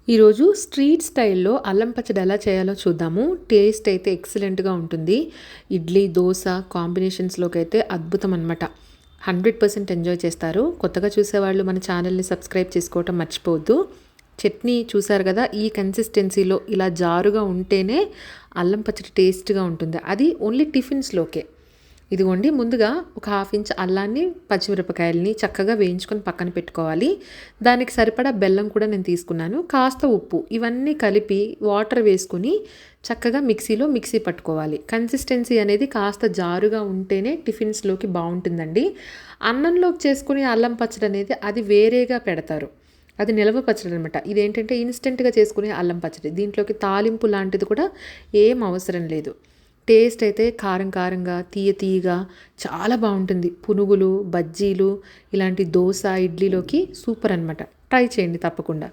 ఈరోజు స్ట్రీట్ స్టైల్‌లో అల్లం పచ్చడి ఎలా చేయాలో చూద్దాము. టేస్ట్ అయితే ఎక్సలెంట్‌గా ఉంటుంది. ఇడ్లీ, దోస కాంబినేషన్స్‌లోకైతే అద్భుతం అనమాట. 100% ఎంజాయ్ చేస్తారు. కొత్తగా చూసేవాళ్ళు మన ఛానల్‌ని సబ్స్క్రైబ్ చేసుకోవటం మర్చిపోవద్దు. చట్నీ చూసారు కదా! ఈ కన్సిస్టెన్సీలో ఇలా జారుగా ఉంటేనే అల్లం పచ్చడి టేస్ట్‌గా ఉంటుంది. అది ఓన్లీ టిఫిన్స్‌లోకే. ఇదిగోండి ముందుగా ఒక హాఫ్ ఇంచ్ అల్లాన్ని, పచ్చిమిరపకాయలని చక్కగా వేయించుకొని పక్కన పెట్టుకోవాలి. దానికి సరిపడా బెల్లం కూడా నేను తీసుకున్నాను. కాస్త ఉప్పు ఇవన్నీ కలిపి వాటర్ వేసుకొని చక్కగా మిక్సీ పట్టుకోవాలి. కన్సిస్టెన్సీ అనేది కాస్త జారుగా ఉంటేనే టిఫిన్స్‌లోకి బావుంటుందండి. అన్నంలోకి చేసుకునే అల్లం పచ్చడి అనేది అది వేరేగా పెడతారు. అది నిలవ పచ్చడి అనమాట. ఇదేంటంటే ఇన్‌స్టంట్‌గా చేసుకునే అల్లం పచ్చడి. దీంట్లోకి తాలింపు లాంటిది కూడా ఏం అవసరం లేదు. టేస్ట్ అయితే కారం కారంగా, తీయగా చాలా బావుంటుంది. పునుగులు, బజ్జీలు ఇలాంటి దోస, ఇడ్లీలోకి సూపర్ అనమాట. ట్రై చేయండి తప్పకుండా.